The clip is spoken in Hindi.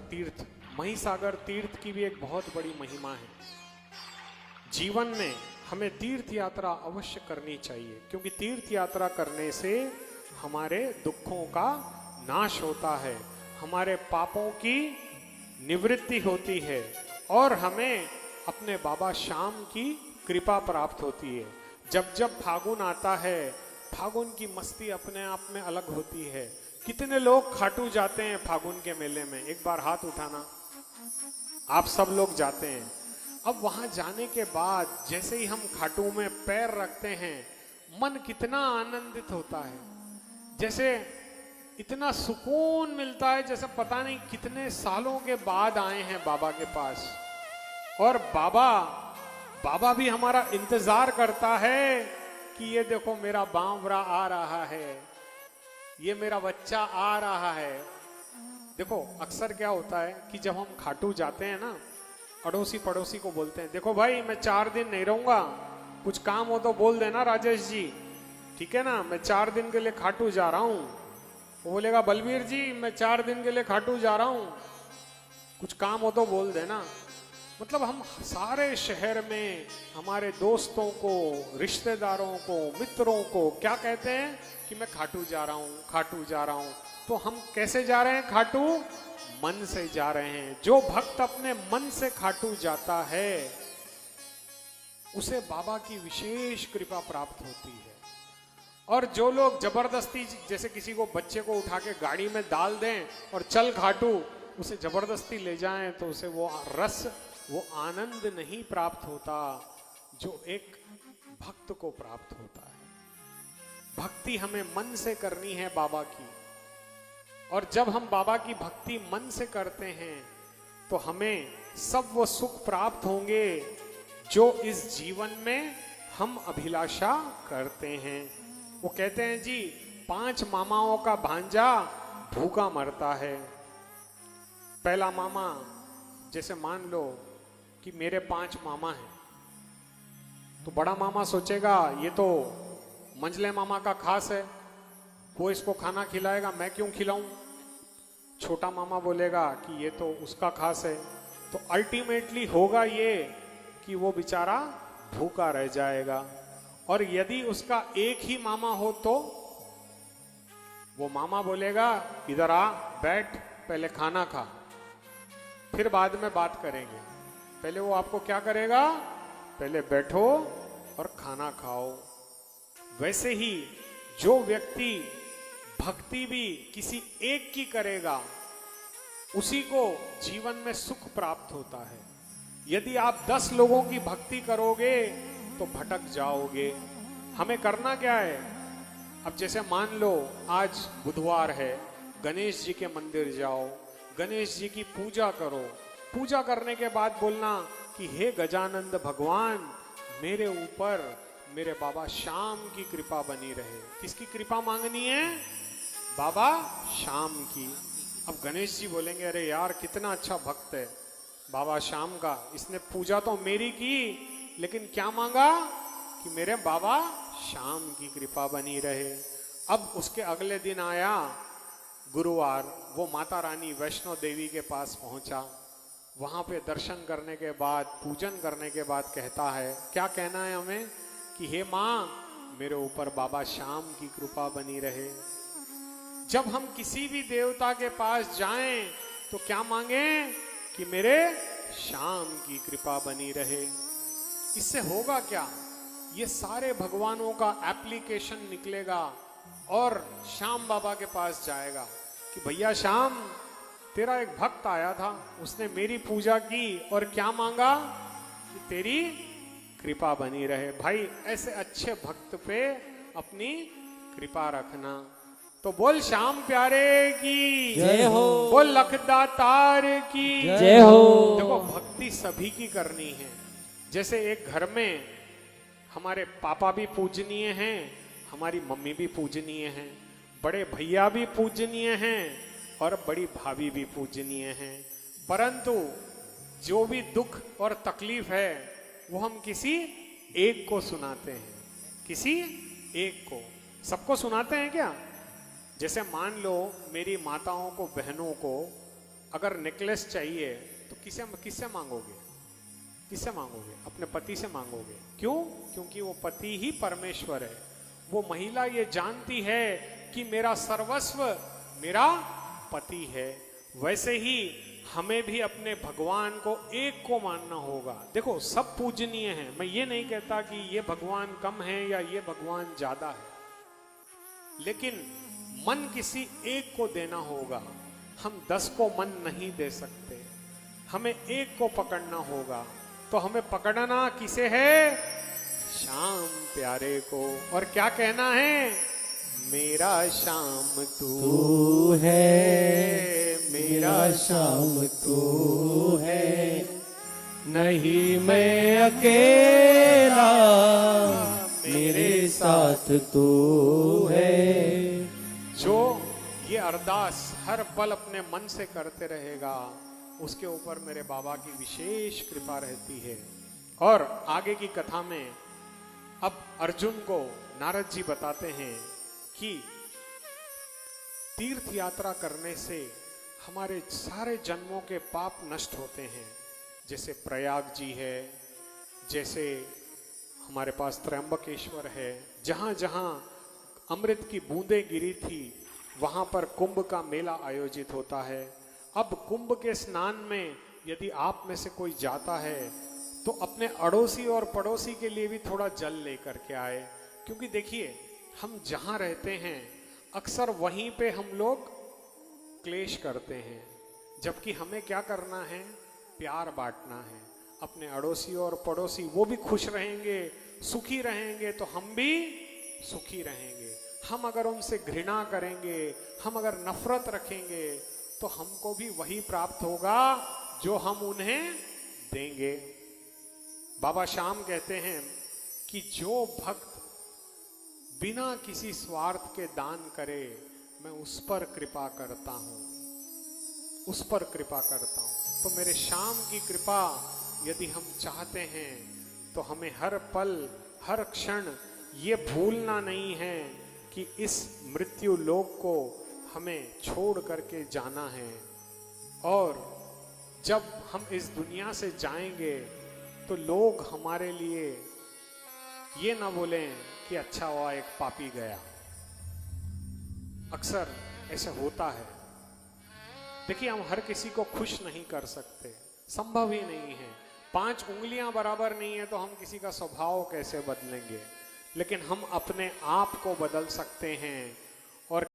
तीर्थ, महिसागर तीर्थ की भी एक बहुत बड़ी महिमा है। जीवन में हमें तीर्थ यात्रा अवश्य करनी चाहिए, क्योंकि तीर्थ यात्रा करने से हमारे दुखों का नाश होता है, हमारे पापों की निवृत्ति होती है और हमें अपने बाबा श्याम की कृपा प्राप्त होती है। जब जब फागुन आता है, फागुन की मस्ती अपने आप में अलग होती है। कितने लोग खाटू जाते हैं फागुन के मेले में? एक बार हाथ उठाना। आप सब लोग जाते हैं। अब वहां जाने के बाद जैसे ही हम खाटू में पैर रखते हैं, मन कितना आनंदित होता है, जैसे इतना सुकून मिलता है, जैसे पता नहीं कितने सालों के बाद आए हैं बाबा के पास। और बाबा भी हमारा इंतजार करता है कि ये देखो मेरा बावरा आ रहा है, ये मेरा बच्चा आ रहा है। देखो अक्सर क्या होता है कि जब हम खाटू जाते हैं ना, अड़ोसी पड़ोसी को बोलते हैं, देखो भाई मैं 4 दिन नहीं रहूंगा, कुछ काम हो तो बोल देना राजेश जी, ठीक है ना, मैं 4 दिन के लिए खाटू जा रहा हूं। वो बोलेगा बलबीर जी मैं 4 दिन के लिए खाटू जा रहा हूं, कुछ काम हो तो बोल देना। मतलब हम सारे शहर में हमारे दोस्तों को, रिश्तेदारों को, मित्रों को क्या कहते हैं कि मैं खाटू जा रहा हूं, खाटू जा रहा हूं। तो हम कैसे जा रहे हैं खाटू? मन से जा रहे हैं। जो भक्त अपने मन से खाटू जाता है उसे बाबा की विशेष कृपा प्राप्त होती है। और जो लोग जबरदस्ती, जैसे किसी को बच्चे को उठा के गाड़ी में डाल दें और चल खाटू, उसे जबरदस्ती ले जाएं, तो उसे वो रस, वो आनंद नहीं प्राप्त होता जो एक भक्त को प्राप्त होता है। भक्ति हमें मन से करनी है बाबा की, और जब हम बाबा की भक्ति मन से करते हैं तो हमें सब वो सुख प्राप्त होंगे जो इस जीवन में हम अभिलाषा करते हैं। वो कहते हैं जी 5 मामाओं का भांजा भूखा मरता है। पहला मामा, जैसे मान लो कि मेरे 5 मामा हैं, तो बड़ा मामा सोचेगा ये तो मंझले मामा का खास है, वो इसको खाना खिलाएगा, मैं क्यों खिलाऊं। छोटा मामा बोलेगा कि ये तो उसका खास है। तो अल्टीमेटली होगा ये कि वो बेचारा भूखा रह जाएगा। और यदि उसका एक ही मामा हो तो वो मामा बोलेगा इधर आ, बैठ, पहले खाना खा, फिर बाद में बात करेंगे। पहले वो आपको क्या करेगा? पहले बैठो और खाना खाओ। वैसे ही जो व्यक्ति भक्ति भी किसी एक की करेगा, उसी को जीवन में सुख प्राप्त होता है। यदि आप 10 लोगों की भक्ति करोगे तो भटक जाओगे। हमें करना क्या है? अब जैसे मान लो आज बुधवार है, गणेश जी के मंदिर जाओ, गणेश जी की पूजा करो। पूजा करने के बाद बोलना कि हे गजानंद भगवान, मेरे ऊपर मेरे बाबा श्याम की कृपा बनी रहे। किसकी कृपा मांगनी है? बाबा श्याम की। अब गणेश जी बोलेंगे अरे यार कितना अच्छा भक्त है बाबा श्याम का, इसने पूजा तो मेरी की लेकिन क्या मांगा कि मेरे बाबा श्याम की कृपा बनी रहे। अब उसके अगले दिन आया गुरुवार, वो माता रानी वैष्णो देवी के पास पहुंचा। वहां पे दर्शन करने के बाद, पूजन करने के बाद कहता है, क्या कहना है हमें कि हे माँ मेरे ऊपर बाबा श्याम की कृपा बनी रहे। जब हम किसी भी देवता के पास जाएं तो क्या मांगे कि मेरे श्याम की कृपा बनी रहे। इससे होगा क्या? ये सारे भगवानों का एप्लीकेशन निकलेगा और श्याम बाबा के पास जाएगा कि भैया श्याम, तेरा एक भक्त आया था, उसने मेरी पूजा की और क्या मांगा कि तेरी कृपा बनी रहे। भाई ऐसे अच्छे भक्त पे अपनी कृपा रखना। तो बोल श्याम प्यारे की जय हो, बोल लखदातार की जय हो। देखो भक्ति सभी की करनी है। जैसे एक घर में हमारे पापा भी पूजनीय हैं, हमारी मम्मी भी पूजनीय हैं, बड़े भैया भी पूजनीय हैं और बड़ी भाभी भी पूजनीय हैं। परंतु जो भी दुख और तकलीफ है वो हम किसी एक को सुनाते हैं, किसी एक को। सबको सुनाते हैं क्या? जैसे मान लो मेरी माताओं को, बहनों को अगर नेकलेस चाहिए तो किससे किससे मांगोगे? किससे मांगोगे? अपने पति से मांगोगे। क्यों? क्योंकि वो पति ही परमेश्वर है। वो महिला ये जानती है कि मेरा सर्वस्व मेरा पति है। वैसे ही हमें भी अपने भगवान को एक को मानना होगा। देखो, सब पूजनीय हैं, मैं ये नहीं कहता कि ये भगवान कम है या ये भगवान ज्यादा है, लेकिन मन किसी एक को देना होगा। हम 10 को मन नहीं दे सकते, हमें एक को पकड़ना होगा। तो हमें पकड़ना किसे है? श्याम प्यारे को। और क्या कहना है? मेरा श्याम तू है, मेरा श्याम तू है, नहीं मैं अकेला, मेरे साथ तू है। जो ये अरदास हर पल अपने मन से करते रहेगा, उसके ऊपर मेरे बाबा की विशेष कृपा रहती है। और आगे की कथा में अब अर्जुन को नारद जी बताते हैं कि तीर्थ यात्रा करने से हमारे सारे जन्मों के पाप नष्ट होते हैं। जैसे प्रयाग जी है, जैसे हमारे पास त्र्यंबकेश्वर है, जहां जहां अमृत की बूंदें गिरी थी वहां पर कुंभ का मेला आयोजित होता है। अब कुंभ के स्नान में यदि आप में से कोई जाता है तो अपने अड़ोसी और पड़ोसी के लिए भी थोड़ा जल लेकर के आए। क्योंकि देखिए, हम जहां रहते हैं अक्सर वहीं पे हम लोग क्लेश करते हैं, जबकि हमें क्या करना है? प्यार बांटना है। अपने अड़ोसी और पड़ोसी वो भी खुश रहेंगे, सुखी रहेंगे तो हम भी सुखी रहेंगे। हम अगर उनसे घृणा करेंगे, हम अगर नफरत रखेंगे तो हमको भी वही प्राप्त होगा जो हम उन्हें देंगे। बाबा श्याम कहते हैं कि जो भक्त बिना किसी स्वार्थ के दान करे, मैं उस पर कृपा करता हूं, उस पर कृपा करता हूं। तो मेरे श्याम की कृपा यदि हम चाहते हैं तो हमें हर पल हर क्षण ये भूलना नहीं है कि इस मृत्यु लोक को हमें छोड़ करके जाना है। और जब हम इस दुनिया से जाएंगे तो लोग हमारे लिए ये ना बोलें कि अच्छा हुआ एक पापी गया। अक्सर ऐसा होता है। देखिए, हम हर किसी को खुश नहीं कर सकते, संभव ही नहीं है। 5 उंगलियां बराबर नहीं है तो हम किसी का स्वभाव कैसे बदलेंगे? लेकिन हम अपने आप को बदल सकते हैं।